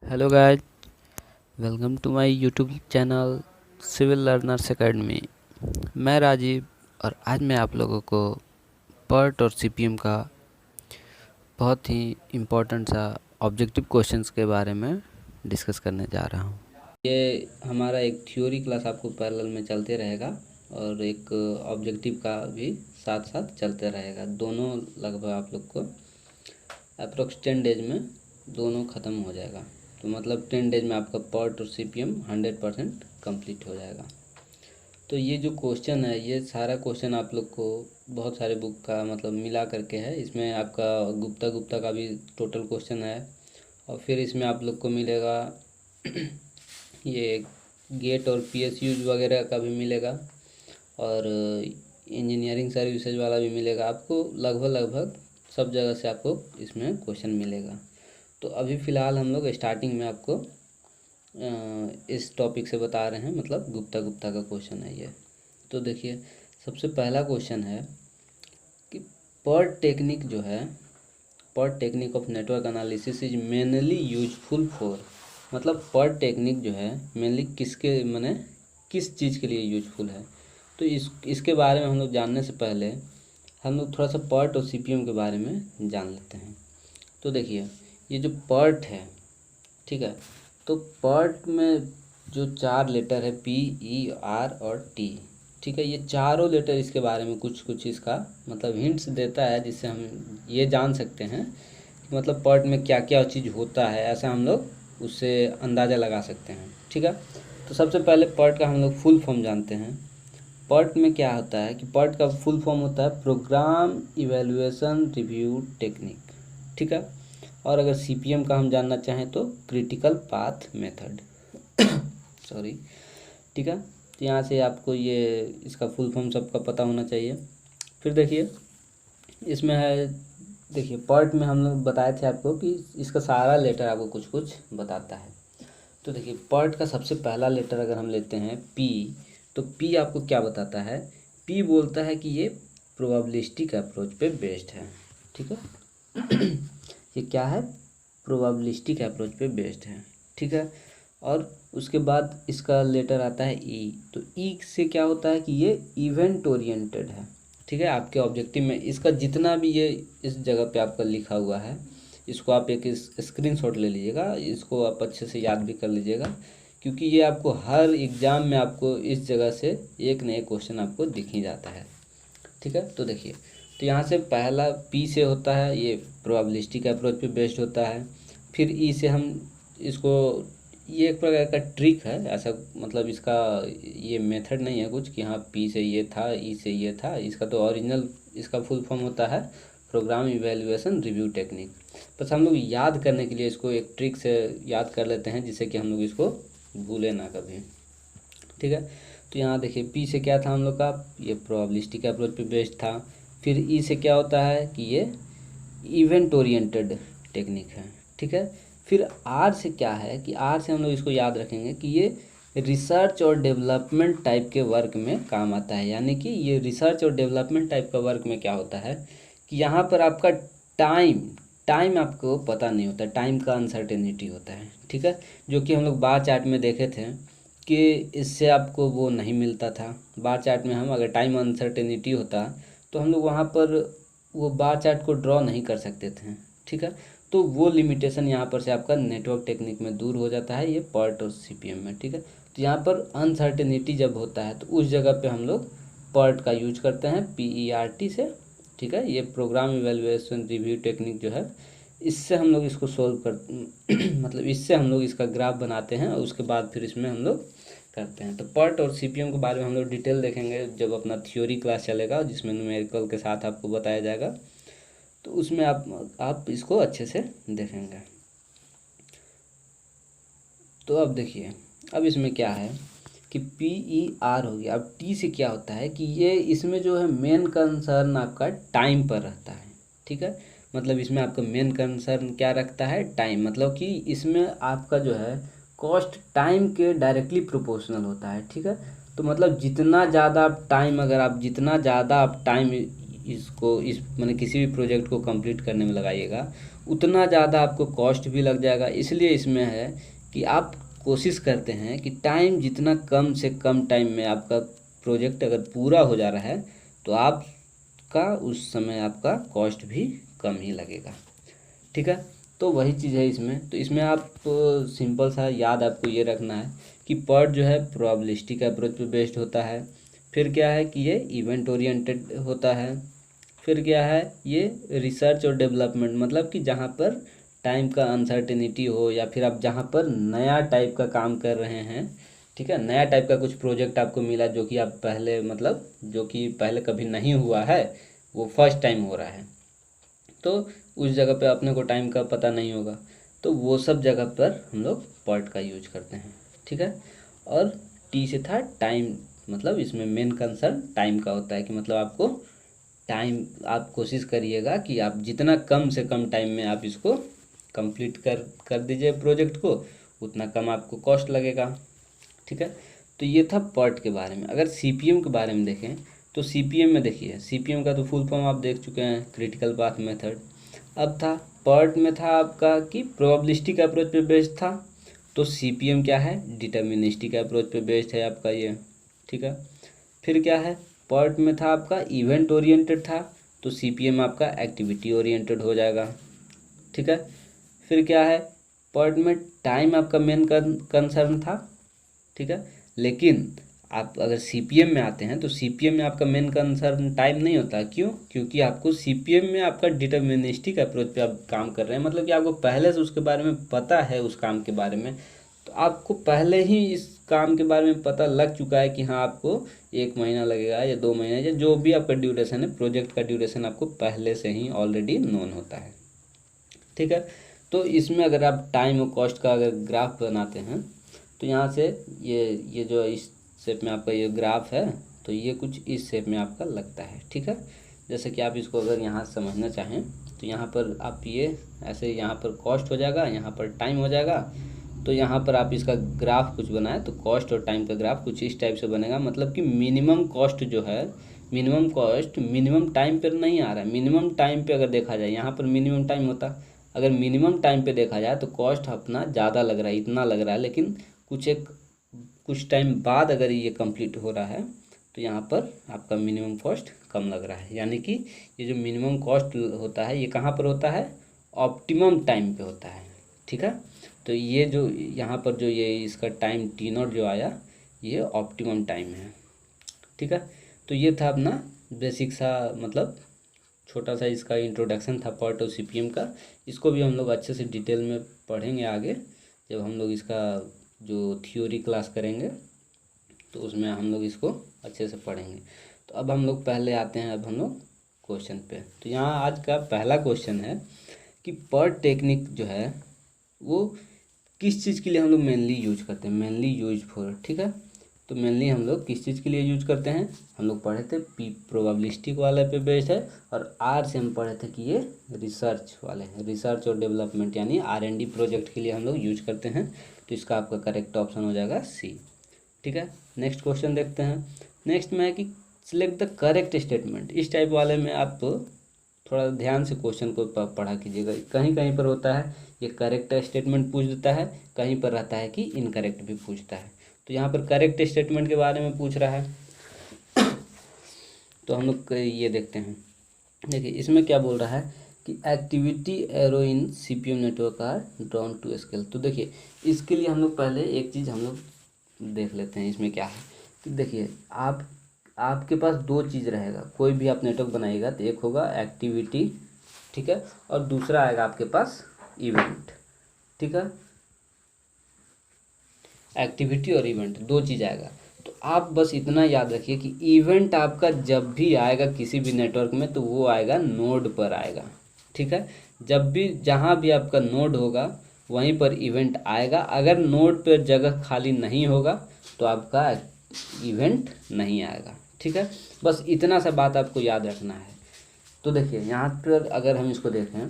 Hello guys, welcome to my YouTube channel civil learners academy. मैं राजीव और आज मैं आप लोगों को पर्ट और सीपीएम का बहुत ही इम्पोर्टेंट सा ऑब्जेक्टिव क्वेश्चंस के बारे में डिस्कस करने जा रहा हूँ। ये हमारा एक थ्योरी क्लास आपको पैरेलल में चलते रहेगा और एक ऑब्जेक्टिव का भी साथ साथ चलते रहेगा। दोनों लगभग आप लोग को अप्रोक्स 10 डेज में दोनों ख़त्म हो जाएगा। तो मतलब 10 डेज में आपका पर्ट और सीपीएम 100% कंप्लीट हो जाएगा। तो ये जो क्वेश्चन है, ये सारा क्वेश्चन आप लोग को बहुत सारे बुक का मतलब मिला करके है। इसमें आपका गुप्ता का भी टोटल क्वेश्चन है और फिर इसमें आप लोग को मिलेगा ये गेट और पीएसयूज वगैरह का भी मिलेगा और इंजीनियरिंग सर्विसेज वाला भी मिलेगा। आपको लगभग सब जगह से आपको इसमें क्वेश्चन मिलेगा। तो अभी फ़िलहाल हम लोग स्टार्टिंग में आपको इस टॉपिक से बता रहे हैं, मतलब गुप्ता का क्वेश्चन है ये। तो देखिए, सबसे पहला क्वेश्चन है कि पर्ट टेक्निक जो है, PERT technique of network analysis is mainly useful for, मतलब पर्ट टेक्निक जो है मेनली किसके माने किस चीज़ के लिए यूजफुल है। तो इसके बारे में हम लोग जानने से पहले हम लोग थोड़ा सा पर्ट और सीपीएम के बारे में जान लेते हैं। तो देखिए, ये जो पर्ट है, ठीक है, तो पर्ट में जो 4 लेटर है पी, ई, आर और टी, ठीक है, ये चारों लेटर इसके बारे में कुछ इसका मतलब हिंट्स देता है, जिससे हम ये जान सकते हैं कि मतलब पर्ट में क्या क्या चीज़ होता है। ऐसा हम लोग उससे अंदाज़ा लगा सकते हैं, ठीक है। तो सबसे पहले पर्ट का हम लोग फुल फॉर्म जानते हैं। पर्ट में क्या होता है कि पर्ट का फुल फॉर्म होता है प्रोग्राम इवैल्यूएशन रिव्यू टेक्निक, ठीक है। और अगर सीपीएम का हम जानना चाहें तो क्रिटिकल पाथ मेथड सॉरी, ठीक है। तो यहाँ से आपको ये इसका फुल फॉर्म सबका पता होना चाहिए। फिर देखिए, इसमें है, देखिए पर्ट में हम लोग बताए थे आपको कि इसका सारा लेटर आपको कुछ कुछ बताता है। तो देखिए, पर्ट का सबसे पहला लेटर अगर हम लेते हैं पी, तो पी आपको क्या बताता है? पी बोलता है कि ये प्रोबेबिलिस्टिक अप्रोच पे बेस्ड है, ठीक है। ये क्या है? प्रोबेबिलिस्टिक अप्रोच पे बेस्ड है, ठीक है। और उसके बाद इसका लेटर आता है ई। तो ई से क्या होता है कि ये इवेंट ओरिएंटेड है, ठीक है। आपके ऑब्जेक्टिव में इसका जितना भी ये इस जगह पे आपका लिखा हुआ है, इसको आप एक स्क्रीनशॉट ले लीजिएगा, इसको आप अच्छे से याद भी कर लीजिएगा, क्योंकि ये आपको हर एग्ज़ाम में आपको इस जगह से एक न एक क्वेश्चन आपको दिख ही जाता है, ठीक है। तो देखिए, तो यहाँ से पहला पी से होता है ये प्रोबेबिलिस्टिक अप्रोच पे बेस्ड होता है। फिर ई से हम इसको, ये एक प्रकार का ट्रिक है, ऐसा मतलब इसका ये मेथड नहीं है कुछ कि हाँ पी से ये था, ई से ये था। इसका तो ओरिजिनल इसका फुल फॉर्म होता है प्रोग्राम इवैल्यूएशन रिव्यू टेक्निक। बस हम लोग याद करने के लिए इसको एक ट्रिक से याद कर लेते हैं, जिससे कि हम लोग इसको भूलें ना कभी, ठीक है। तो यहाँ देखिए, पी से क्या था हम लोग का, ये प्रोबेबिलिस्टिक अप्रोच पे बेस्ड था। फिर ई से क्या होता है कि ये इवेंट ओरिएंटेड टेक्निक है, ठीक है। फिर आर से क्या है कि आर से हम लोग इसको याद रखेंगे कि ये रिसर्च और डेवलपमेंट टाइप के वर्क में काम आता है। यानी कि ये रिसर्च और डेवलपमेंट टाइप का वर्क में क्या होता है कि यहाँ पर आपका टाइम टाइम आपको पता नहीं होता, टाइम का अनसर्टेनिटी होता है, ठीक है। जो कि हम लोग बार चार्ट में देखे थे कि इससे आपको वो नहीं मिलता था। बार चार्ट में हम अगर टाइम अनसर्टेनिटी होता तो हम लोग वहाँ पर वो बार चार्ट को ड्रॉ नहीं कर सकते थे, ठीक है। तो वो लिमिटेशन यहाँ पर से आपका नेटवर्क टेक्निक में दूर हो जाता है, ये पर्ट और सीपीएम में, ठीक है। तो यहाँ पर अनसर्टेनिटी जब होता है तो उस जगह पे हम लोग पर्ट का यूज करते हैं, PERT से, ठीक है। ये प्रोग्राम इवैल्यूएशन रिव्यू टेक्निक जो है, इससे हम लोग इसको सोल्व कर मतलब इससे हम लोग इसका ग्राफ बनाते हैं और उसके बाद फिर इसमें हम लोग करते हैं। तो पर्ट और सीपीएम के बारे में हम लोग डिटेल देखेंगे जब अपना थ्योरी क्लास चलेगा, जिसमें न्यूमेरिकल के साथ आपको बताया जाएगा। तो उसमें आप इसको अच्छे से देखेंगे। तो अब देखिए, अब इसमें क्या है कि PER हो गया। अब टी से क्या होता है कि ये इसमें जो है मेन कंसर्न आपका टाइम पर रहता है, ठीक है। मतलब इसमें आपका मेन कंसर्न क्या रखता है? टाइम। मतलब कि इसमें आपका जो है कॉस्ट टाइम के डायरेक्टली प्रोपोर्शनल होता है, ठीक है। तो मतलब जितना ज़्यादा आप टाइम इसको इस मैंने किसी भी प्रोजेक्ट को कंप्लीट करने में लगाइएगा उतना ज़्यादा आपको कॉस्ट भी लग जाएगा। इसलिए इसमें है कि आप कोशिश करते हैं कि टाइम जितना कम से कम टाइम में आपका प्रोजेक्ट अगर पूरा हो जा रहा है तो आपका उस समय आपका कॉस्ट भी कम ही लगेगा। ठीक है, तो वही चीज़ है इसमें। तो इसमें आप सिंपल सा याद आपको ये रखना है कि पर्ट जो है प्रोबेबिलिस्टिक अप्रोच पे बेस्ड होता है। फिर क्या है कि ये इवेंट ओरिएंटेड होता है। फिर क्या है, ये रिसर्च और डेवलपमेंट, मतलब कि जहाँ पर टाइम का अनसर्टेनिटी हो या फिर आप जहाँ पर नया टाइप का काम कर रहे हैं। ठीक है, नया टाइप का कुछ प्रोजेक्ट आपको मिला जो कि आप पहले मतलब जो कि पहले कभी नहीं हुआ है, वो फर्स्ट टाइम हो रहा है, तो उस जगह पे अपने को टाइम का पता नहीं होगा, तो वो सब जगह पर हम लोग पर्ट का यूज करते हैं। ठीक है, और टी से था टाइम, मतलब इसमें मेन कंसर्न टाइम का होता है कि मतलब आपको टाइम, आप कोशिश करिएगा कि आप जितना कम से कम टाइम में आप इसको कंप्लीट कर दीजिए प्रोजेक्ट को, उतना कम आपको कॉस्ट लगेगा। ठीक है, तो ये था पर्ट के बारे में। अगर सीपीएम के बारे में देखें तो सीपीएम में देखिए, सीपीएम का तो फुल फॉर्म आप देख चुके हैं, क्रिटिकल पाथ मेथड। अब था पर्ट में था आपका कि प्रोबेबिलिस्टिक अप्रोच पे बेस्ड था, तो सीपीएम क्या है, डिटर्मिनिस्टिक अप्रोच पे बेस्ड है आपका ये। ठीक है, फिर क्या है, पर्ट में था आपका इवेंट ओरिएंटेड था, तो सीपीएम आपका एक्टिविटी ओरिएंटेड हो जाएगा। ठीक है, फिर क्या है, पर्ट में टाइम आपका मेन कंसर्न था। ठीक है, लेकिन आप अगर सीपीएम में आते हैं तो सीपीएम में आपका मेन कंसर्न टाइम नहीं होता। क्यों? क्योंकि आपको सीपीएम में आपका डिटर्मिनिस्टिक अप्रोच पे आप काम कर रहे हैं, मतलब कि आपको पहले से उसके बारे में पता है, उस काम के बारे में, तो आपको पहले ही इस काम के बारे में पता लग चुका है कि हाँ आपको 1 महीना लगेगा या 2 महीने या जो भी आपका ड्यूरेशन है, प्रोजेक्ट का ड्यूरेशन आपको पहले से ही ऑलरेडी नोन होता है। ठीक है, तो इसमें अगर आप टाइम और कॉस्ट का अगर ग्राफ बनाते हैं तो यहाँ से ये जो इस शेप में आपका ये ग्राफ है, तो ये कुछ इस शेप में आपका लगता है। ठीक है, जैसे कि आप इसको अगर यहाँ समझना चाहें तो यहाँ पर आप ये ऐसे, यहाँ पर कॉस्ट हो जाएगा, यहाँ पर टाइम हो जाएगा, तो यहाँ पर आप इसका ग्राफ कुछ बनाए तो कॉस्ट और टाइम का ग्राफ कुछ इस टाइप से बनेगा। मतलब कि मिनिमम कॉस्ट जो है, मिनिमम कॉस्ट मिनिमम टाइम पर नहीं आ रहा है। मिनिमम टाइम पे अगर देखा जाए, यहाँ पर मिनिमम टाइम होता, अगर मिनिमम टाइम पे देखा जाए तो कॉस्ट अपना ज़्यादा लग रहा है, इतना लग रहा है, लेकिन कुछ टाइम बाद अगर ये कंप्लीट हो रहा है तो यहाँ पर आपका मिनिमम कॉस्ट कम लग रहा है। यानी कि ये जो मिनिमम कॉस्ट होता है ये कहाँ पर होता है, ऑप्टिमम टाइम पे होता है। ठीक है, तो ये जो यहाँ पर जो ये इसका टाइम टी नॉट जो आया, ये ऑप्टिमम टाइम है। ठीक है, तो ये था अपना बेसिक सा, मतलब छोटा सा इसका इंट्रोडक्शन था पर्ट और सीपीएम का। इसको भी हम लोग अच्छे से डिटेल में पढ़ेंगे आगे, जब हम लोग इसका जो थ्योरी क्लास करेंगे तो उसमें हम लोग इसको अच्छे से पढ़ेंगे। तो अब हम लोग पहले आते हैं, अब हम लोग क्वेश्चन पे। तो यहाँ आज का पहला क्वेश्चन है कि पर्ट टेक्निक जो है वो किस चीज़ के लिए हम लोग मेनली यूज करते हैं, मेनली यूज फॉर। ठीक है, तो मेनली हम लोग किस चीज़ के लिए यूज करते हैं, हम लोग पढ़े थे पी प्रोबेबिलिस्टिक वाले पे बेस्ड है, और आर से हम पढ़े थे कि ये रिसर्च वाले हैं, रिसर्च और डेवलपमेंट यानी R&D प्रोजेक्ट के लिए हम लोग यूज करते हैं। तो इसका आपका करेक्ट ऑप्शन हो जाएगा सी। ठीक है, नेक्स्ट क्वेश्चन देखते हैं। नेक्स्ट में है कि सिलेक्ट द करेक्ट स्टेटमेंट। इस टाइप वाले में आप तो थोड़ा ध्यान से क्वेश्चन को पढ़ा कीजिएगा। कहीं कहीं पर होता है ये करेक्ट स्टेटमेंट पूछ देता है, कहीं पर रहता है कि इनकरेक्ट भी पूछता है। तो यहाँ पर करेक्ट स्टेटमेंट के बारे में पूछ रहा है, तो हम लोग ये देखते हैं। देखिए इसमें क्या बोल रहा है कि activity arrow in CPM network are drawn to scale. तो देखिए इसके लिए हम लोग पहले एक चीज़ हम लोग देख लेते हैं। इसमें क्या है कि देखिए आपके पास दो चीज़ रहेगा, कोई भी आप नेटवर्क बनाइएगा तो एक होगा एक्टिविटी, ठीक है, और दूसरा आएगा आपके पास इवेंट। ठीक है, एक्टिविटी और इवेंट दो चीज़ आएगा। तो आप बस इतना याद रखिए कि इवेंट आपका जब भी आएगा किसी भी नेटवर्क में तो वो आएगा नोड पर आएगा। ठीक है, जब भी जहाँ भी आपका नोड होगा वहीं पर इवेंट आएगा। अगर नोड पर जगह खाली नहीं होगा तो आपका इवेंट नहीं आएगा। ठीक है, बस इतना सा बात आपको याद रखना है। तो देखिए यहाँ पर अगर हम इसको देखें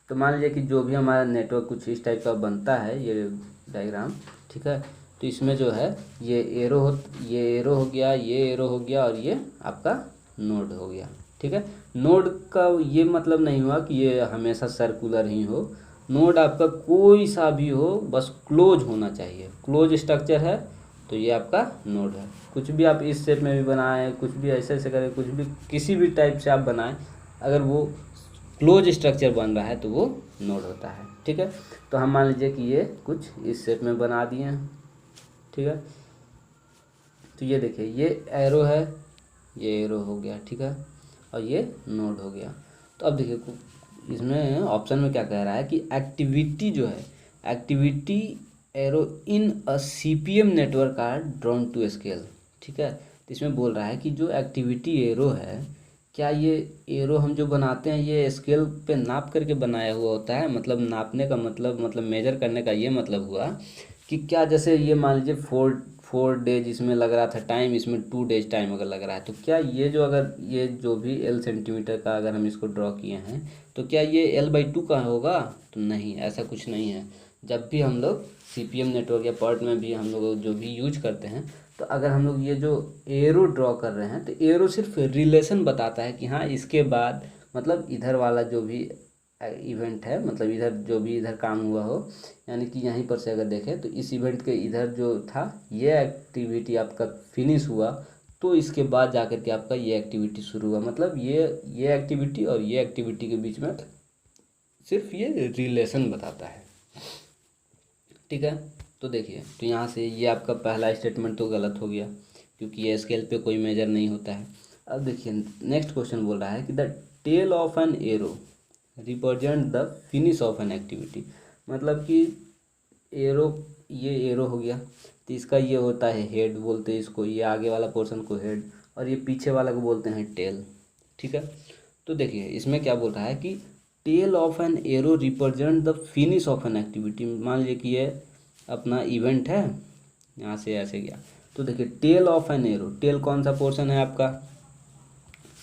तो मान लीजिए कि जो भी हमारा नेटवर्क कुछ इस टाइप का बनता है, ये डायग्राम। ठीक है, तो इसमें जो है ये एरो हो गया, ये एरो हो गया और ये आपका नोड हो गया। ठीक है। नोड का ये मतलब नहीं हुआ कि ये हमेशा सर्कुलर ही हो, नोड आपका कोई सा भी हो, बस क्लोज होना चाहिए। क्लोज स्ट्रक्चर है तो ये आपका नोड है। कुछ भी आप इस शेप में भी बनाएं, कुछ भी ऐसे ऐसे करें, कुछ भी किसी भी टाइप से आप बनाएं, अगर वो क्लोज स्ट्रक्चर बन रहा है तो वो नोड होता है। ठीक है, तो हम मान लीजिए कि ये कुछ इस शेप में बना दिए हैं। ठीक है, तो ये देखिए ये एरो है, ये एरो हो गया। ठीक है, और ये नोड हो गया। तो अब देखिए इसमें ऑप्शन में क्या कह रहा है कि एक्टिविटी जो है, activity arrow in a CPM network are drawn to scale. ठीक है, तो इसमें बोल रहा है कि जो एक्टिविटी एरो है, क्या ये एरो हम जो बनाते हैं ये स्केल पे नाप करके बनाया हुआ होता है। मतलब नापने का मतलब मेजर करने का ये मतलब हुआ कि क्या जैसे ये मान लीजिए 4 डेज इसमें लग रहा था टाइम, इसमें 2 डेज टाइम अगर लग रहा है, तो क्या ये जो अगर ये जो भी L सेंटीमीटर का अगर हम इसको ड्रॉ किए हैं तो क्या ये L/2 का होगा? तो नहीं, ऐसा कुछ नहीं है। जब भी हम लोग सीपीएम नेटवर्क या पर्ट में भी हम लोग जो भी यूज करते हैं, तो अगर हम लोग ये जो एरो ड्रॉ कर रहे हैं तो एरो सिर्फ रिलेशन बताता है कि हाँ इसके बाद मतलब इधर वाला जो भी इवेंट है, मतलब इधर जो भी इधर काम हुआ हो, यानी कि यहीं पर से अगर देखें तो इस इवेंट के इधर जो था ये एक्टिविटी आपका फिनिश हुआ, तो इसके बाद जाकर के आपका ये एक्टिविटी शुरू हुआ। मतलब ये एक्टिविटी और ये एक्टिविटी के बीच में सिर्फ ये रिलेशन बताता है। ठीक है, तो देखिए तो यहाँ से ये आपका पहला स्टेटमेंट तो गलत हो गया क्योंकि ये स्केल पे कोई मेजर नहीं होता है। अब देखिए नेक्स्ट क्वेश्चन बोल रहा है कि the tail of an arrow represent the finish of an activity. मतलब कि एरो, ये एरो हो गया तो इसका ये होता है हेड बोलते हैं इसको, ये आगे वाला पोर्शन को हेड और ये पीछे वाला को बोलते हैं टेल। ठीक है, तो देखिए इसमें क्या बोल रहा है कि tail of an arrow represent the finish of an activity. मान लीजिए कि ये अपना इवेंट है, यहाँ से ऐसे गया, तो देखिए tail of an arrow, tail कौन सा पोर्शन है आपका?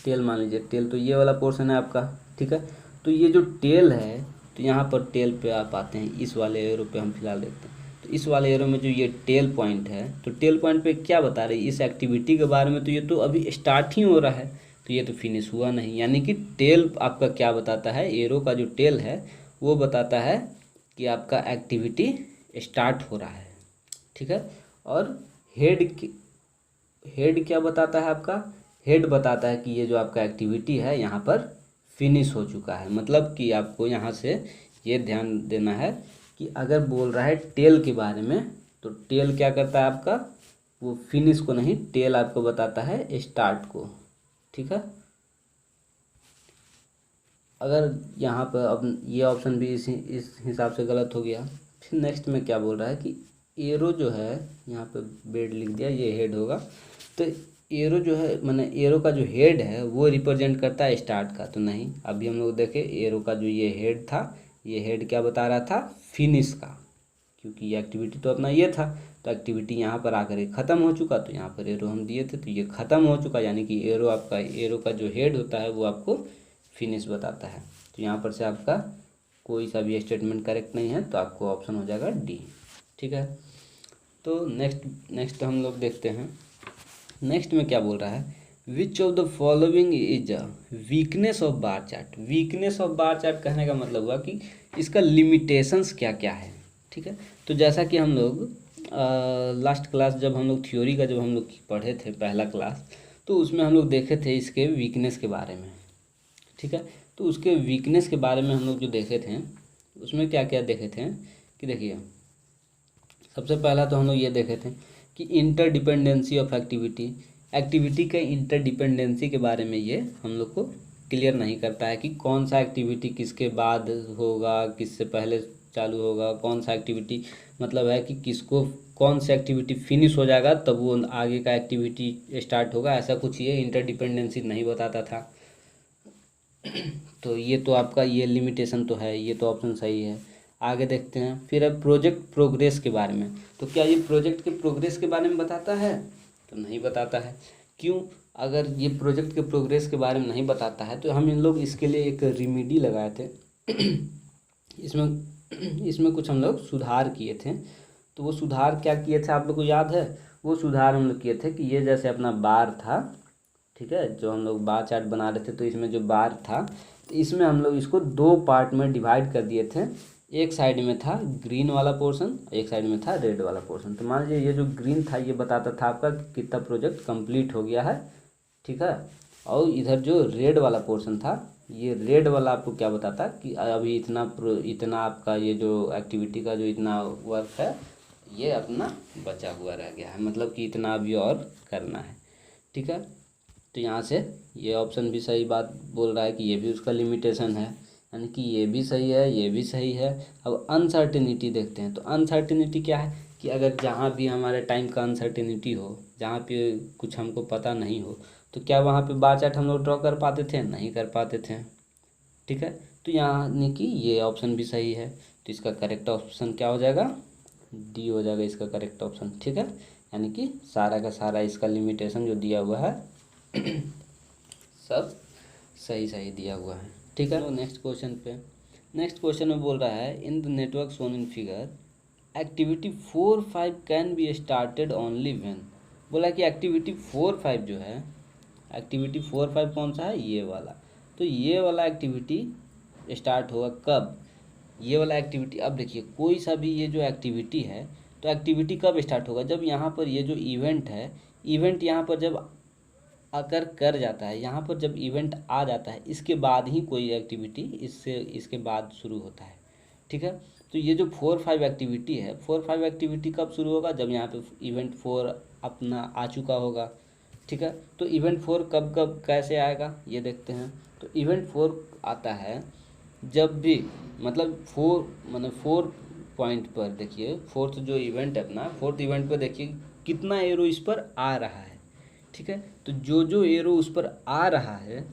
टेल मान लीजिए, टेल तो ये वाला पोर्शन है आपका। ठीक है, तो ये जो टेल है, तो यहाँ पर टेल पे आप आते हैं, इस वाले एरो पे हम फिलहाल देखते हैं। तो इस वाले एरो में जो ये टेल पॉइंट है, तो टेल पॉइंट पे क्या बता रही है इस एक्टिविटी के बारे में? तो ये तो अभी स्टार्ट ही हो रहा है, तो ये तो फिनिश हुआ नहीं। यानी कि टेल आपका क्या बताता है, एरो का जो टेल है वो बताता है कि आपका एक्टिविटी स्टार्ट हो रहा है। ठीक है, और हेड क्या बताता है आपका? हेड बताता है कि ये जो आपका एक्टिविटी है यहाँ पर फिनिश हो चुका है। मतलब कि आपको यहाँ से ये ध्यान देना है कि अगर बोल रहा है टेल के बारे में, तो टेल क्या करता है आपका? वो फिनिश को नहीं, टेल आपको बताता है स्टार्ट को। ठीक है, अगर यहाँ पर अब ये ऑप्शन भी इस हिसाब से गलत हो गया। फिर नेक्स्ट में क्या बोल रहा है कि एरो जो है, यहाँ पे बेड लिख दिया, ये हेड होगा। तो एरो जो है माने एरो का जो हेड है वो रिप्रेजेंट करता है स्टार्ट का, तो नहीं। अभी हम लोग देखें एरो का जो ये हेड था, ये हेड क्या बता रहा था? फिनिश का, क्योंकि ये एक्टिविटी तो अपना ये था, तो एक्टिविटी यहाँ पर आकर ख़त्म हो चुका, तो यहाँ पर एरो हम दिए थे तो ये ख़त्म हो चुका, यानी कि एरो आपका, एरो का जो हेड होता है वो आपको फिनिश बताता है। तो यहाँ पर से आपका कोई सा भी स्टेटमेंट करेक्ट नहीं है, तो आपको ऑप्शन हो जाएगा डी। ठीक है, तो नेक्स्ट हम लोग देखते हैं। नेक्स्ट में क्या बोल रहा है? Which of the following is a weakness of bar chart. Weakness of bar chart कहने का मतलब हुआ कि इसका लिमिटेशंस क्या क्या है। ठीक है, तो जैसा कि हम लोग लास्ट क्लास जब हम लोग थ्योरी का जब हम लोग पढ़े थे पहला क्लास, तो उसमें हम लोग देखे थे इसके वीकनेस के बारे में। ठीक है, तो उसके वीकनेस के बारे में हम लोग जो देखे थे उसमें क्या क्या देखे थे कि देखिए सबसे पहला तो हम लोग ये देखे थे कि इंटरडिपेंडेंसी ऑफ एक्टिविटी के इंटरडिपेंडेंसी के बारे में ये हम लोग को क्लियर नहीं करता है कि कौन सा एक्टिविटी किसके बाद होगा, किससे पहले चालू होगा, कौन सा एक्टिविटी मतलब है कि किसको कौन सा एक्टिविटी फिनिश हो जाएगा तब वो आगे का एक्टिविटी स्टार्ट होगा, ऐसा कुछ ये इंटरडिपेंडेंसी नहीं बताता था। तो ये तो आपका ये लिमिटेशन तो है, ये तो ऑप्शन सही है। आगे देखते हैं, फिर है प्रोजेक्ट प्रोग्रेस के बारे में। तो क्या ये प्रोजेक्ट के प्रोग्रेस के बारे में बताता है? तो नहीं बताता है। क्यों? अगर ये प्रोजेक्ट के प्रोग्रेस के बारे में नहीं बताता है तो हम इन लोग इसके लिए एक रेमेडी लगाए थे इसमें कुछ हम लोग सुधार किए थे। तो वो सुधार क्या किए थे आप लोग को याद है? वो सुधार हम लोग किए थे कि ये जैसे अपना बार था, ठीक है। जो हम लोग बार चार्ट बना रहे थे तो इसमें जो बार था, तो इसमें हम लोग इसको दो पार्ट में डिवाइड कर दिए थे। एक साइड में था ग्रीन वाला पोर्शन, एक साइड में था रेड वाला पोर्शन। तो मान लीजिए ये जो ग्रीन था ये बताता था आपका कि कितना प्रोजेक्ट कंप्लीट हो गया है, ठीक है। और इधर जो रेड वाला पोर्शन था, ये रेड वाला आपको क्या बताता कि अभी इतना आपका ये जो एक्टिविटी का जो इतना वर्क है ये अपना बचा हुआ रह गया है, मतलब कि इतना अभी और करना है, ठीक है। तो यहाँ से ये ऑप्शन भी सही बात बोल रहा है कि ये भी उसका लिमिटेशन है, यानी कि ये भी सही है, ये भी सही है। अब अनसर्टेनिटी देखते हैं। तो अनसर्टेनिटी क्या है कि अगर जहाँ भी हमारे टाइम का अनसर्टेनिटी हो, जहाँ पे कुछ हमको पता नहीं हो, तो क्या वहाँ पे बार चार्ट हम लोग ड्रॉ कर पाते थे? नहीं कर पाते थे, ठीक है। तो यानी कि ये ऑप्शन भी सही है। तो इसका करेक्ट ऑप्शन क्या हो जाएगा? डी हो जाएगा इसका करेक्ट ऑप्शन, ठीक है। यानी कि सारा का सारा इसका लिमिटेशन जो दिया हुआ है सब सही सही दिया हुआ है, ठीक है। तो नेक्स्ट क्वेश्चन पे, नेक्स्ट क्वेश्चन में बोल रहा है in the network shown in figure activity 4-5 can be started only when. बोला कि एक्टिविटी 4-5 जो है, एक्टिविटी 4-5 कौन सा है? ये वाला। तो ये वाला एक्टिविटी स्टार्ट होगा कब? ये वाला एक्टिविटी, अब देखिए कोई सा भी ये जो एक्टिविटी है, तो एक्टिविटी कब स्टार्ट होगा? जब यहाँ पर ये जो इवेंट है, इवेंट यहाँ पर जब आकर कर जाता है, यहाँ पर जब इवेंट आ जाता है, इसके बाद ही कोई एक्टिविटी इसके बाद शुरू होता है, ठीक है। तो ये जो 4-5 एक्टिविटी है, 4-5 एक्टिविटी कब शुरू होगा? जब यहाँ पे इवेंट 4 अपना आ चुका होगा, ठीक है। तो इवेंट 4 कब कब कैसे आएगा ये देखते हैं। तो इवेंट 4 आता है जब भी, मतलब 4 पॉइंट पर देखिए, फोर्थ जो इवेंट है अपना, फोर्थ इवेंट पर देखिए कितना एरो इस पर आ रहा है, ठीक है। तो जो जो एरो उस पर आ रहा है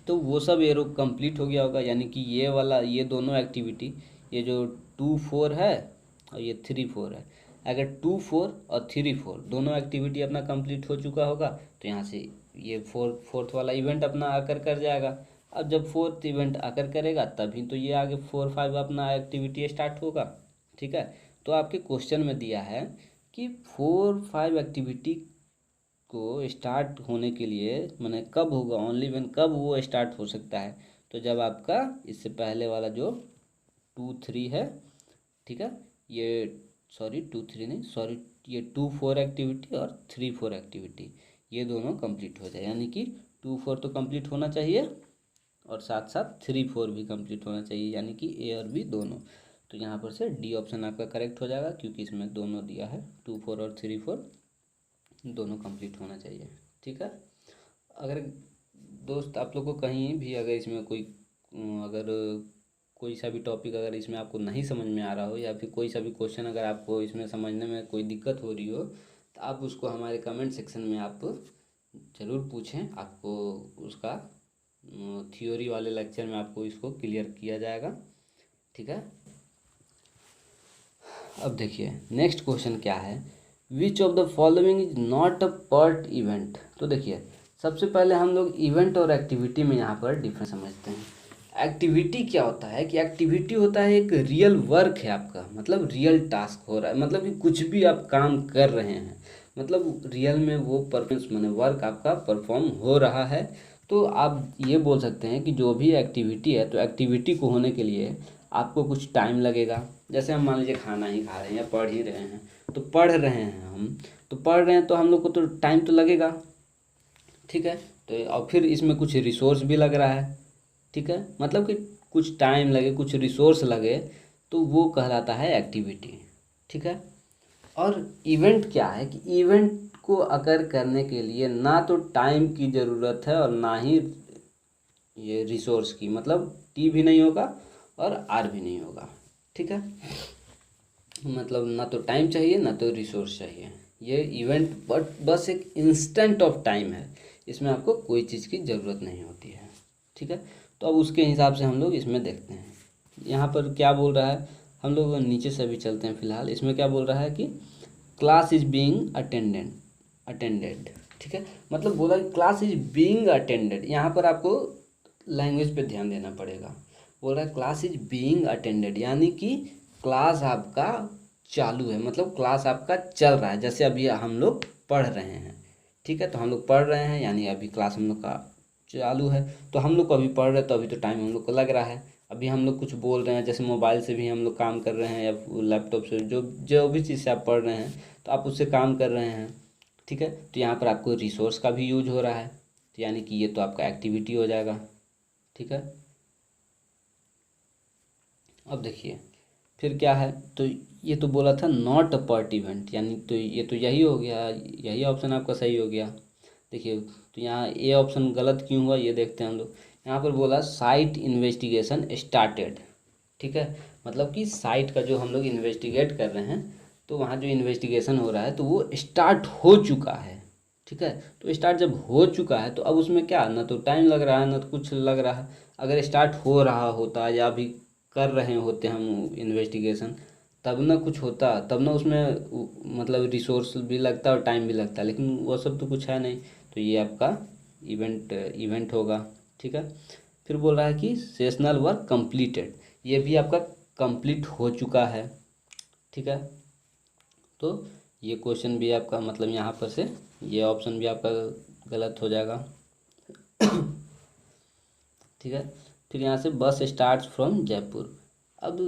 तो वो सब एरो कंप्लीट हो गया होगा, यानी कि ये वाला, ये दोनों एक्टिविटी, ये जो 2-4 है और ये 3-4 है, अगर 2-4 और 3-4 दोनों एक्टिविटी अपना कंप्लीट हो चुका होगा तो यहाँ से ये फोर्थ वाला इवेंट अपना आकर कर जाएगा। अब जब फोर्थ इवेंट आकर करेगा तभी तो ये आगे 4-5 अपना एक्टिविटी स्टार्ट होगा, ठीक है। तो आपके क्वेश्चन में दिया है कि 4-5 एक्टिविटी को स्टार्ट होने के लिए मैंने कब होगा, ओनली व्हेन कब वो स्टार्ट हो सकता है? तो जब आपका इससे पहले वाला जो 2-3 है, ठीक है, ये 2-4 एक्टिविटी और 3-4 एक्टिविटी ये दोनों कंप्लीट हो जाए, यानी कि 2-4 तो कंप्लीट होना चाहिए और साथ साथ 3-4 भी कंप्लीट होना चाहिए, यानी कि ए और बी दोनों। तो यहाँ पर से डी ऑप्शन आपका करेक्ट हो जाएगा, क्योंकि इसमें दोनों दिया है, 2-4 और 3-4 दोनों कंप्लीट होना चाहिए, ठीक है। अगर दोस्त आप लोग को कहीं भी अगर इसमें अगर कोई सा भी टॉपिक अगर इसमें आपको नहीं समझ में आ रहा हो, या फिर कोई सा भी क्वेश्चन अगर आपको इसमें समझने में कोई दिक्कत हो रही हो, तो आप उसको हमारे कमेंट सेक्शन में आप ज़रूर पूछें। आपको उसका थ्योरी वाले लेक्चर में आपको इसको क्लियर किया जाएगा, ठीक है। अब देखिए नेक्स्ट क्वेश्चन क्या है, which of the following is not a part event. तो देखिए सबसे पहले हम लोग इवेंट और एक्टिविटी में यहाँ पर डिफरेंस समझते हैं। एक्टिविटी क्या होता है कि एक्टिविटी होता है एक रियल वर्क है आपका, मतलब रियल टास्क हो रहा है, मतलब कि कुछ भी आप काम कर रहे हैं, मतलब रियल में वो परफॉर्मेंस माने वर्क आपका परफॉर्म हो रहा है। तो आप ये बोल सकते हैं कि जो भी एक्टिविटी है, तो एक्टिविटी को होने के लिए आपको कुछ टाइम लगेगा। जैसे हम मान लीजिए खाना ही खा रहे हैं या पढ़ ही रहे हैं, तो पढ़ रहे हैं हम, तो पढ़ रहे हैं तो हम लोग को तो टाइम तो लगेगा, ठीक है। तो और फिर इसमें कुछ रिसोर्स भी लग रहा है, ठीक है, मतलब कि कुछ टाइम लगे, कुछ रिसोर्स लगे, तो वो कहलाता है एक्टिविटी, ठीक है। और इवेंट क्या है कि इवेंट को अकर करने के लिए ना तो टाइम की ज़रूरत है और ना ही ये रिसोर्स की, मतलब टी भी नहीं होगा और आर भी नहीं होगा, ठीक है। मतलब ना तो टाइम चाहिए ना तो रिसोर्स चाहिए। ये इवेंट बस एक इंस्टेंट ऑफ टाइम है, इसमें आपको कोई चीज़ की ज़रूरत नहीं होती है, ठीक है। तो अब उसके हिसाब से हम लोग इसमें देखते हैं यहाँ पर क्या बोल रहा है। हम लोग नीचे से भी चलते हैं फिलहाल। इसमें क्या बोल रहा है कि क्लास इज बीइंग अटेंडेड, ठीक है। मतलब बोला कि क्लास इज बीइंग अटेंडेड, यहाँ पर आपको लैंग्वेज पे ध्यान देना पड़ेगा। बोल रहा है क्लास इज बीइंग अटेंडेड, यानी कि क्लास आपका चालू है, मतलब क्लास आपका चल रहा है, जैसे अभी हम लोग पढ़ रहे हैं, ठीक है। तो हम लोग पढ़ रहे हैं, यानी अभी क्लास हम लोग का चालू है, तो हम लोग को अभी पढ़ रहे हैं, तो अभी तो टाइम हम लोग को लग रहा है। अभी हम लोग कुछ बोल रहे हैं, जैसे मोबाइल से भी हम लोग काम कर रहे हैं या लैपटॉप से, जो जो भी चीज़ से आप पढ़ रहे हैं तो आप उससे काम कर रहे हैं। ठीक है। तो यहाँ पर आपको रिसोर्स का भी यूज हो रहा है, तो यानी कि ये तो आपका एक्टिविटी हो जाएगा। ठीक है। अब देखिए फिर क्या है, तो ये तो बोला था नॉट अ पार्ट इवेंट, यानी तो ये तो यही हो गया, यही ऑप्शन आपका सही हो गया। देखिए तो यहाँ ए ऑप्शन गलत क्यों हुआ ये देखते हैं हम लोग। यहाँ पर बोला साइट इन्वेस्टिगेशन स्टार्टेड। ठीक है। मतलब कि साइट का जो हम लोग इन्वेस्टिगेट कर रहे हैं, तो वहाँ जो इन्वेस्टिगेशन हो रहा है तो वो स्टार्ट हो चुका है। ठीक है। तो स्टार्ट जब हो चुका है तो अब उसमें क्या, ना तो टाइम लग रहा है ना तो कुछ लग रहा है। अगर स्टार्ट हो रहा होता या अभी कर रहे होते हम इन्वेस्टिगेशन, तब ना कुछ होता, तब ना उसमें मतलब रिसोर्स भी लगता और टाइम भी लगता, लेकिन वो सब तो कुछ है नहीं। तो ये आपका इवेंट होगा। ठीक है। फिर बोल रहा है कि सेशनल वर्क कंप्लीटेड, ये भी आपका कंप्लीट हो चुका है। ठीक है। तो ये क्वेश्चन भी आपका मतलब यहाँ पर से ये ऑप्शन भी आपका गलत हो जाएगा। ठीक है। फिर यहाँ से बस स्टार्ट फ्रॉम जयपुर। अब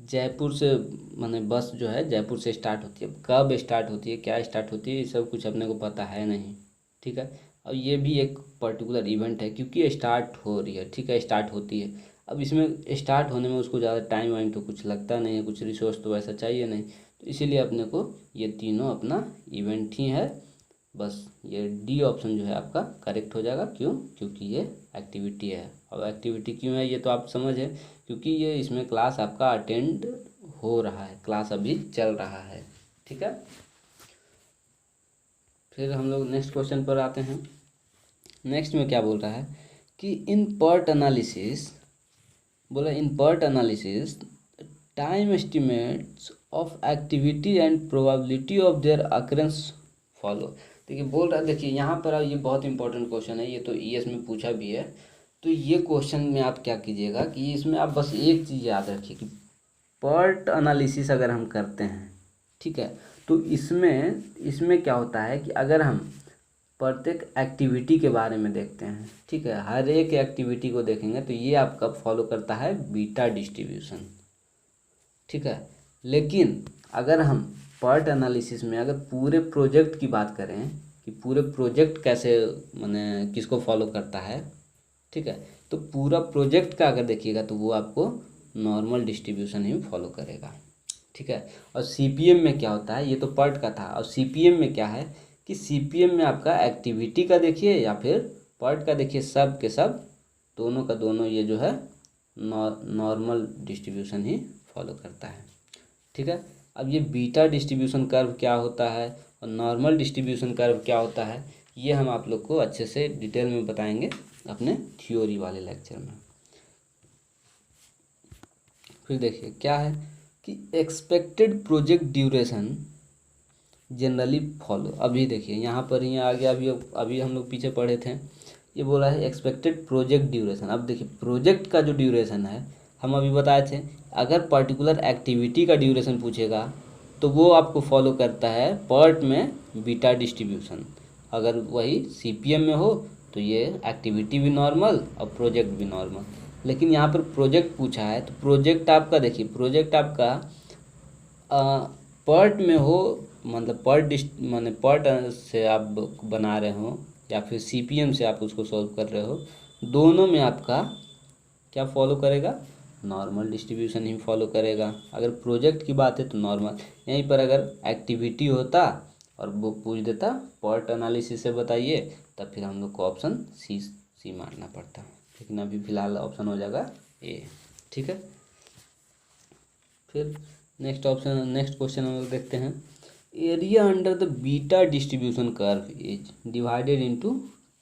जयपुर से माने बस जो है जयपुर से स्टार्ट होती है, कब स्टार्ट होती है, क्या स्टार्ट होती है, ये सब कुछ अपने को पता है नहीं। ठीक है। अब ये भी एक पर्टिकुलर इवेंट है क्योंकि स्टार्ट हो रही है। ठीक है। स्टार्ट होती है, अब इसमें स्टार्ट होने में उसको ज़्यादा टाइम वाइम तो कुछ लगता नहीं है, कुछ रिसोर्स तो वैसा चाहिए नहीं, तो इसीलिए अपने को ये तीनों अपना इवेंट ही है। बस ये डी ऑप्शन जो है आपका करेक्ट हो जाएगा। क्यों? क्योंकि ये एक्टिविटी है। अब एक्टिविटी क्यों है ये तो आप समझ है, क्योंकि ये इसमें क्लास आपका अटेंड हो रहा है, क्लास अभी चल रहा है। ठीक है। फिर हम लोग नेक्स्ट क्वेश्चन पर आते हैं। नेक्स्ट में क्या बोल रहा है कि इन पर्ट एनालिसिस, बोला in PERT analysis time estimates of activity and probability of their occurrence follow. देखिए बोल रहा है, देखिए यहाँ पर ये बहुत इंपॉर्टेंट क्वेश्चन है, ये तो ईएस में पूछा भी है। तो ये क्वेश्चन में आप क्या कीजिएगा कि इसमें आप बस एक चीज़ याद रखिए कि पर्ट एनालिसिस अगर हम करते हैं, ठीक है, तो इसमें इसमें क्या होता है कि अगर हम प्रत्येक एक्टिविटी के बारे में देखते हैं, ठीक है, हर एक एक्टिविटी को देखेंगे तो ये आपका फॉलो करता है बीटा डिस्ट्रीब्यूशन। ठीक है। लेकिन अगर हम पर्ट एनालिसिस में अगर पूरे प्रोजेक्ट की बात करें कि पूरे प्रोजेक्ट कैसे माने किसको फॉलो करता है, ठीक है, तो पूरा प्रोजेक्ट का अगर देखिएगा तो वो आपको नॉर्मल डिस्ट्रीब्यूशन ही फॉलो करेगा। ठीक है। और सीपीएम में क्या होता है, ये तो पर्ट का था, और सीपीएम में क्या है कि सीपीएम में आपका एक्टिविटी का देखिए या फिर पर्ट का देखिए, सब के सब दोनों का दोनों ये जो है नॉर्मल डिस्ट्रीब्यूशन ही फॉलो करता है। ठीक है। अब ये बीटा डिस्ट्रीब्यूशन कर्व क्या होता है और नॉर्मल डिस्ट्रीब्यूशन कर्व क्या होता है, ये हम आप लोग को अच्छे से डिटेल में बताएंगे अपने थ्योरी वाले लेक्चर में। फिर देखिए क्या है कि expected project duration generally follow. अभी देखिए यहाँ पर ही आ गया, अभी हम लोग पीछे पढ़े थे, ये बोला है एक्सपेक्टेड प्रोजेक्ट ड्यूरेशन। अब देखिए प्रोजेक्ट का जो ड्यूरेशन है हम अभी बताए थे, अगर पर्टिकुलर एक्टिविटी का ड्यूरेशन पूछेगा तो वो आपको फॉलो करता है पर्ट में बीटा डिस्ट्रीब्यूशन। अगर वही सीपीएम में हो तो ये एक्टिविटी भी नॉर्मल और प्रोजेक्ट भी नॉर्मल। लेकिन यहाँ पर प्रोजेक्ट पूछा है तो प्रोजेक्ट आपका देखिए, प्रोजेक्ट आपका पर्ट में हो, मतलब माने पर्ट से आप बना रहे हो या फिर सीपीएम से आप उसको सॉल्व कर रहे हो, दोनों में आपका क्या फॉलो करेगा, नॉर्मल डिस्ट्रीब्यूशन ही फॉलो करेगा। अगर प्रोजेक्ट की बात है तो नॉर्मल, यहीं पर अगर एक्टिविटी होता और वो पूछ देता पर्ट एनालिसिस से बताइए, तब फिर हम लोग को ऑप्शन सी मारना पड़ता, लेकिन अभी फ़िलहाल ऑप्शन हो जाएगा ए। ठीक है। फिर नेक्स्ट क्वेश्चन हम लोग देखते हैं। Area under the beta distribution curve is divided into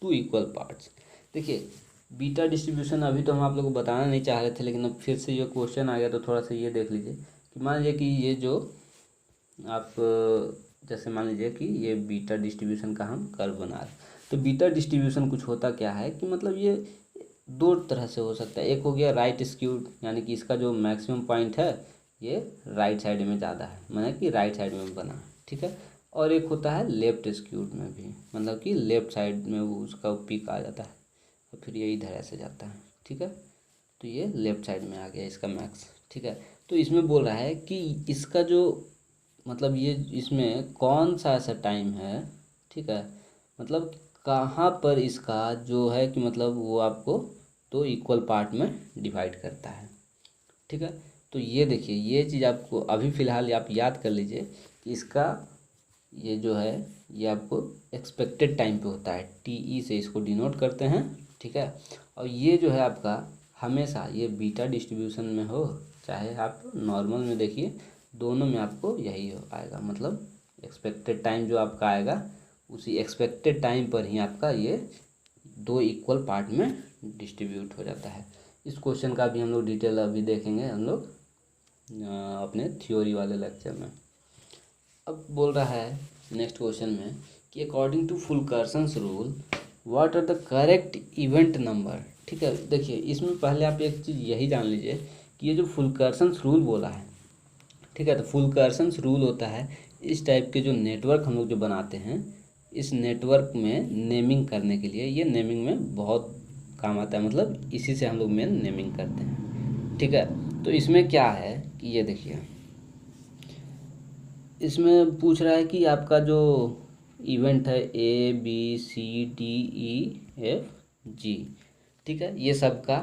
2 equal parts. देखिए बीटा डिस्ट्रीब्यूशन अभी तो हम आप लोग को बताना नहीं चाह रहे थे, लेकिन अब फिर से ये क्वेश्चन आ गया तो थोड़ा सा ये देख लीजिए कि मान लीजिए कि ये जो आप जैसे मान लीजिए कि ये बीटा डिस्ट्रीब्यूशन का हम कर्व बना रहे हैं, तो बीटा डिस्ट्रीब्यूशन कुछ होता क्या है कि मतलब ये दो तरह से हो सकता है। एक हो गया राइट स्क्यूड, यानी कि इसका जो मैक्सिमम पॉइंट है ये राइट साइड में ज़्यादा है, माने कि राइट साइड में बना। ठीक है। और एक होता है लेफ्ट स्क्यूड में भी, मतलब कि लेफ्ट साइड में वो उसका पीक आ जाता है और फिर ये इधर ऐसे जाता है। ठीक है, तो ये लेफ्ट साइड में आ गया इसका मैक्स। ठीक है, तो इसमें बोल रहा है कि इसका जो मतलब ये इसमें कौन सा ऐसा टाइम है, ठीक है, मतलब कहाँ पर इसका जो है कि मतलब वो आपको दो इक्वल पार्ट में डिवाइड करता है। ठीक है, तो ये देखिए ये चीज़ आपको अभी फ़िलहाल आप याद कर लीजिए कि इसका ये जो है ये आपको एक्सपेक्टेड टाइम पे होता है, टी से इसको डिनोट करते हैं। ठीक है, और ये जो है आपका हमेशा ये बीटा डिस्ट्रीब्यूशन में हो चाहे आप नॉर्मल में देखिए, दोनों में आपको यही हो आएगा, मतलब एक्सपेक्टेड टाइम जो आपका आएगा उसी एक्सपेक्टेड टाइम पर ही आपका ये दो इक्वल पार्ट में डिस्ट्रीब्यूट हो जाता है। इस क्वेश्चन का भी हम लोग डिटेल अभी देखेंगे हम लोग अपने थ्योरी वाले लेक्चर में। अब बोल रहा है नेक्स्ट क्वेश्चन में कि according to Fulkerson's rule what are the correct event number. ठीक है, देखिए इसमें पहले आप एक चीज़ यही जान लीजिए कि ये जो फुलकर्सन्स रूल बोला है, ठीक है, तो फुलकर्सन्स रूल होता है इस टाइप के जो नेटवर्क हम लोग जो बनाते हैं, इस नेटवर्क में नेमिंग करने के लिए, ये नेमिंग में बहुत काम आता है, मतलब इसी से हम लोग मेन नेमिंग करते हैं। ठीक है, तो इसमें क्या है कि ये देखिए इसमें पूछ रहा है कि आपका जो इवेंट है ABCDEFG, ठीक है, ये सब का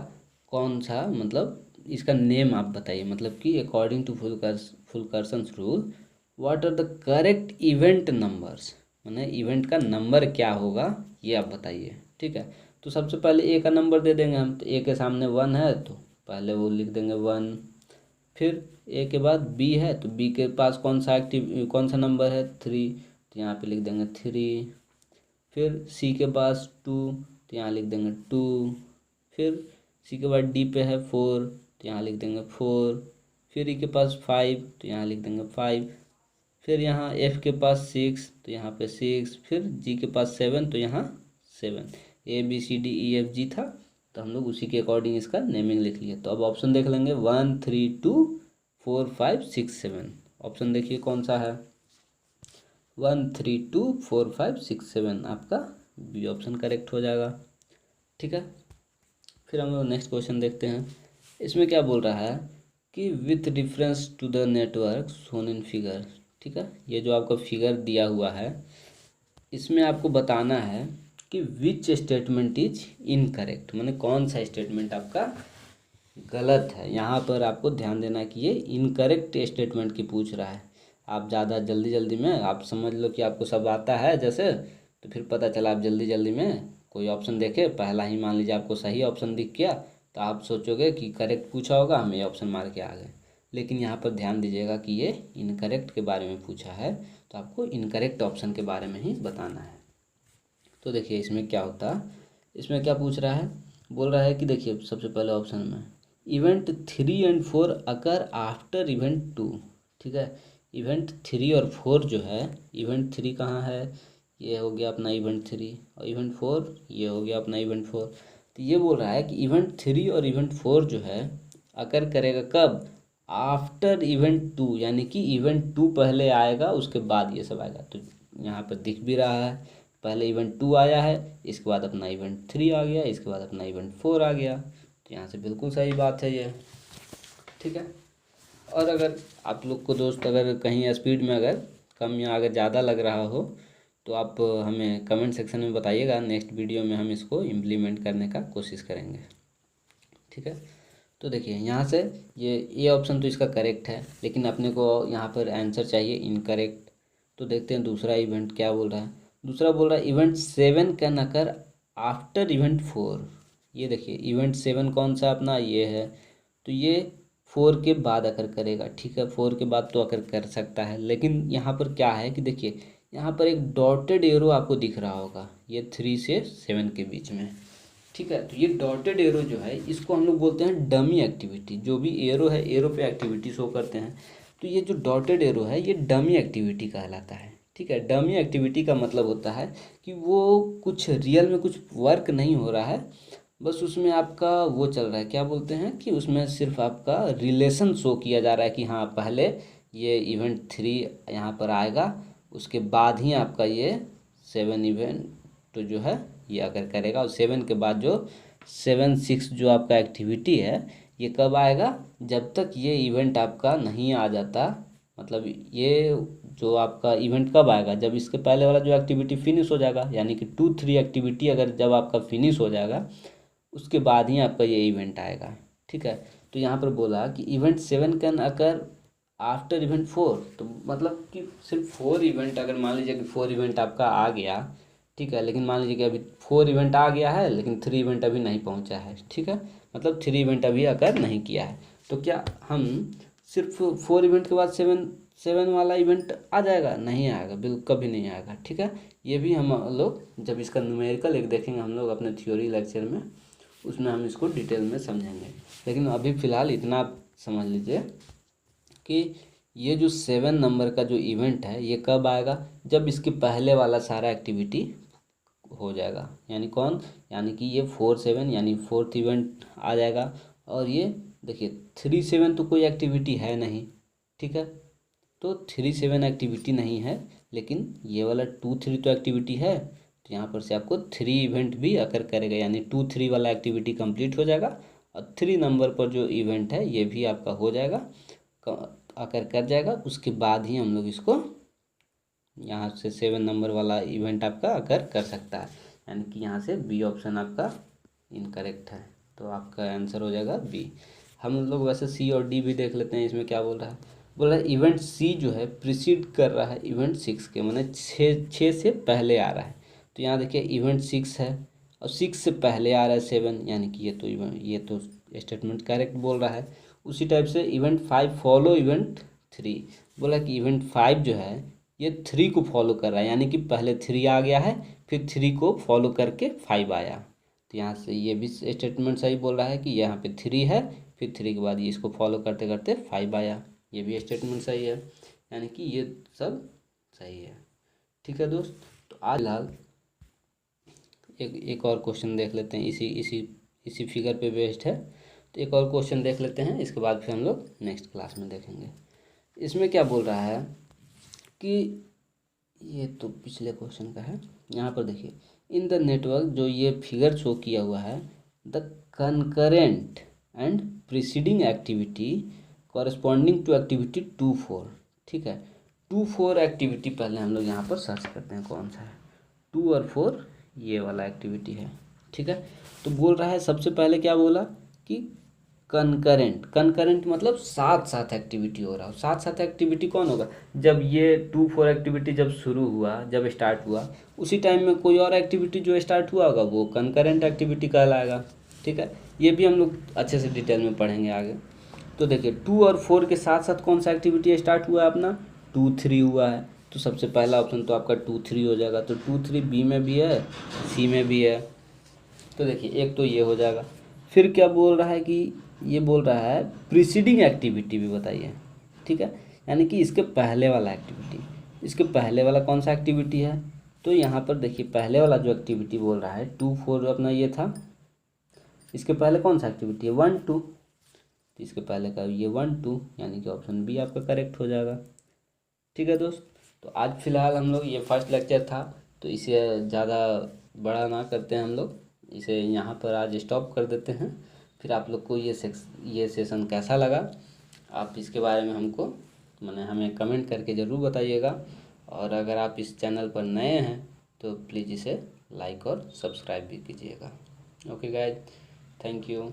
कौन सा मतलब इसका नेम आप बताइए, मतलब कि according to Fulkerson's rule what are the correct event numbers, माने इवेंट का नंबर क्या होगा ये आप बताइए। ठीक है, तो सबसे पहले ए का नंबर दे देंगे हम, तो ए के सामने 1 है तो पहले वो लिख देंगे 1। फिर ए के बाद बी है तो बी के पास कौन सा नंबर है 3, तो यहाँ पे लिख देंगे 3। फिर सी के पास 2 तो यहाँ लिख देंगे 2। फिर सी के बाद डी पे है 4 तो यहाँ लिख देंगे 4। फिर ई के पास 5 तो यहाँ लिख देंगे 5। फिर यहाँ एफ के पास 6 तो यहाँ पे 6। फिर जी के पास 7 तो यहाँ 7। ABCDEFG था तो हम लोग उसी के अकॉर्डिंग इसका नेमिंग लिख लिए। तो अब ऑप्शन देख लेंगे 1 3 2 4 5 6 7। ऑप्शन देखिए कौन सा है 1 3 2 4 5 6 7, आपका बी ऑप्शन करेक्ट हो जाएगा। ठीक है, फिर हम लोग नेक्स्ट क्वेश्चन देखते हैं। इसमें क्या बोल रहा है कि with reference to the network shown in figure. ठीक है, ये जो आपका फिगर दिया हुआ है इसमें आपको बताना है कि विच स्टेटमेंट इज इनकरेक्ट, माने कौन सा स्टेटमेंट आपका गलत है। यहाँ पर आपको ध्यान देना कि ये इनकरेक्ट स्टेटमेंट की पूछ रहा है। आप ज़्यादा जल्दी में आप समझ लो कि आपको सब आता है जैसे, तो फिर पता चला आप जल्दी में कोई ऑप्शन देखे, पहला ही मान लीजिए आपको सही ऑप्शन दिख गया तो आप सोचोगे कि करेक्ट पूछा होगा, हम ये ऑप्शन मार के आ गए। लेकिन यहाँ पर ध्यान दीजिएगा कि ये इनकरेक्ट के बारे में पूछा है तो आपको इनकरेक्ट ऑप्शन के बारे में ही बताना है। तो देखिए इसमें क्या होता है, इसमें क्या पूछ रहा है, बोल रहा है कि देखिए सबसे पहले ऑप्शन में इवेंट 3 और 4 अकर आफ्टर इवेंट 2। ठीक है, इवेंट 3 और 4 जो है, इवेंट 3 कहाँ है, ये हो गया अपना इवेंट 3 और इवेंट 4 ये हो गया अपना इवेंट 4। तो ये बोल रहा है कि इवेंट 3 और इवेंट 4 जो है अकर करेगा कब, आफ्टर इवेंट 2, यानी कि इवेंट 2 पहले आएगा उसके बाद ये सब आएगा। तो यहाँ पर दिख भी रहा है पहले इवेंट 2 आया है, इसके बाद अपना इवेंट 3 आ गया, इसके बाद अपना इवेंट 4 आ गया। तो यहाँ से बिल्कुल सही बात है ये। ठीक है, और अगर आप लोग को दोस्त अगर कहीं स्पीड में अगर कम या अगर ज़्यादा लग रहा हो तो आप हमें कमेंट सेक्शन में बताइएगा, नेक्स्ट वीडियो में हम इसको इम्प्लीमेंट करने का कोशिश करेंगे। ठीक है, तो देखिए यहाँ से ये ऑप्शन तो इसका करेक्ट है, लेकिन अपने को यहाँ पर आंसर चाहिए इनकरेक्ट। तो देखते हैं दूसरा इवेंट क्या बोल रहा है। दूसरा बोल रहा है event 7 can occur after event 4। ये देखिए इवेंट 7 कौन सा अपना ये है, तो ये 4 के बाद अकर करेगा। ठीक है, 4 के बाद तो अकर कर सकता है, लेकिन यहाँ पर क्या है कि देखिए यहाँ पर एक डॉटेड एरो आपको दिख रहा होगा ये 3 से 7 के बीच में। ठीक है, तो ये डॉटेड एरो जो है इसको हम लोग बोलते हैं डमी एक्टिविटी। जो भी एरो है एरो पे एक्टिविटी शो करते हैं, तो ये जो डॉटेड एरो है ये डमी एक्टिविटी कहलाता है। ठीक है, डमी एक्टिविटी का मतलब होता है कि वो कुछ रियल में कुछ वर्क नहीं हो रहा है, बस उसमें आपका वो चल रहा है, क्या बोलते हैं कि उसमें सिर्फ आपका रिलेशन शो किया जा रहा है कि हाँ पहले ये इवेंट 3 यहाँ पर आएगा उसके बाद ही आपका ये 7 इवेंट तो जो है ये अगर करेगा। और 7 के बाद जो 7 6 जो आपका एक्टिविटी है ये कब आएगा, जब तक ये इवेंट आपका नहीं आ जाता। मतलब ये जो आपका इवेंट कब आएगा, जब इसके पहले वाला जो एक्टिविटी फिनिश हो जाएगा, यानी कि 2 3 एक्टिविटी अगर जब आपका फिनिश हो जाएगा उसके बाद ही आपका ये इवेंट आएगा। ठीक है, तो यहाँ पर बोला कि event 7 can occur after event 4। तो मतलब कि सिर्फ 4 इवेंट, अगर मान लीजिए कि 4 इवेंट आपका आ गया, ठीक है, लेकिन मान लीजिए कि अभी 4 इवेंट आ गया है लेकिन 3 इवेंट अभी नहीं पहुंचा है। ठीक है, मतलब 3 इवेंट अभी अकर नहीं किया है, तो क्या हम सिर्फ 4 इवेंट के बाद 7 वाला इवेंट आ जाएगा? नहीं आएगा, बिल्कुल कभी नहीं आएगा। ठीक है, ये भी हम लोग जब इसका न्यूमेरिकल एक देखेंगे हम लोग अपने थ्योरी लेक्चर में, उसमें हम इसको डिटेल में समझेंगे। लेकिन अभी फ़िलहाल इतना आप समझ लीजिए कि ये जो 7 नंबर का जो इवेंट है ये कब आएगा, जब इसके पहले वाला सारा एक्टिविटी हो जाएगा। यानी कौन, यानी कि ये 4 7 यानी 4th इवेंट आ जाएगा। और ये देखिए 3 7 तो कोई एक्टिविटी है नहीं। ठीक है, तो 3 7 एक्टिविटी नहीं है, लेकिन ये वाला 2 3 तो एक्टिविटी है। तो यहाँ पर से आपको 3 इवेंट भी अकर करेगा, यानी 2 3 वाला एक्टिविटी कंप्लीट हो जाएगा। और 3 नंबर पर जो इवेंट है ये भी आपका हो जाएगा, अकर कर जाएगा। उसके बाद ही हम लोग इसको यहाँ से 7 नंबर वाला इवेंट आपका अकर कर सकता है। यानी कि यहाँ से बी ऑप्शन आपका इनकरेक्ट है, तो आपका आंसर हो जाएगा बी। हम लोग वैसे सी और डी भी देख लेते हैं। इसमें क्या बोल रहा है, बोल रहा है इवेंट सी जो है प्रिसीड कर रहा है इवेंट 6 के, माने 6 से पहले आ रहा है। तो यहाँ देखिए इवेंट 6 है और 6 से पहले आ रहा है 7, यानी कि ये तो स्टेटमेंट करेक्ट बोल रहा है। उसी टाइप से इवेंट 5 फॉलो इवेंट 3, बोला कि इवेंट 5 जो है ये 3 को फॉलो कर रहा है, यानी कि पहले 3 आ गया है फिर 3 को फॉलो करके 5 आया। तो यहाँ से ये भी स्टेटमेंट सही बोल रहा है कि यहाँ पे 3 है, फिर 3 के बाद ये इसको फॉलो करते करते 5 आया। ये भी स्टेटमेंट सही है, यानी कि ये सब सही है। ठीक है दोस्त, तो आज फिलहाल एक और क्वेश्चन देख लेते हैं, इसी फिगर पे बेस्ड है। तो एक और क्वेश्चन देख लेते हैं, इसके बाद फिर हम लोग नेक्स्ट क्लास में देखेंगे। इसमें क्या बोल रहा है कि ये तो पिछले क्वेश्चन का है। यहाँ पर देखिए इन द नेटवर्क जो ये फिगर शो किया हुआ है, the concurrent and preceding activity corresponding to activity 2 4। ठीक है, 2 4 एक्टिविटी पहले हम लोग यहाँ पर सर्च करते हैं कौन सा है। 2 और 4 ये वाला एक्टिविटी है। ठीक है, तो बोल रहा है सबसे पहले क्या बोला कि कंकरेंट मतलब साथ साथ एक्टिविटी हो रहा हो। साथ साथ एक्टिविटी कौन होगा, जब ये 2 4 एक्टिविटी जब शुरू हुआ, जब स्टार्ट हुआ, उसी टाइम में कोई और एक्टिविटी जो स्टार्ट हुआ होगा वो कंकरेंट एक्टिविटी कहलाएगा। ठीक है, ये भी हम लोग अच्छे से डिटेल में पढ़ेंगे आगे। तो देखिए 2 और 4 के साथ साथ कौन सा एक्टिविटी स्टार्ट हुआ है अपना, 2 3 हुआ है। तो सबसे पहला ऑप्शन तो आपका 2 3 हो जाएगा। तो 2 3 बी में भी है, सी में भी है। तो देखिए एक तो ये हो जाएगा। फिर क्या बोल रहा है कि ये बोल रहा है प्रीसीडिंग एक्टिविटी भी बताइए। ठीक है, यानी कि इसके पहले वाला एक्टिविटी, इसके पहले वाला कौन सा एक्टिविटी है। तो यहाँ पर देखिए पहले वाला जो एक्टिविटी बोल रहा है 2 4 अपना ये था, इसके पहले कौन सा एक्टिविटी है 1 2। तो इसके पहले का ये 1 2, यानी कि ऑप्शन बी आपका करेक्ट हो जाएगा। ठीक है दोस्त, तो आज फिलहाल हम लोग ये फर्स्ट लेक्चर था, तो इसे ज़्यादा बड़ा ना करते हैं हम लोग, इसे यहाँ पर आज स्टॉप कर देते हैं। फिर आप लोग को ये सेशन कैसा लगा, आप इसके बारे में हमको माने हमें कमेंट करके ज़रूर बताइएगा। और अगर आप इस चैनल पर नए हैं तो प्लीज़ इसे लाइक और सब्सक्राइब भी कीजिएगा। Okay guys, thank you.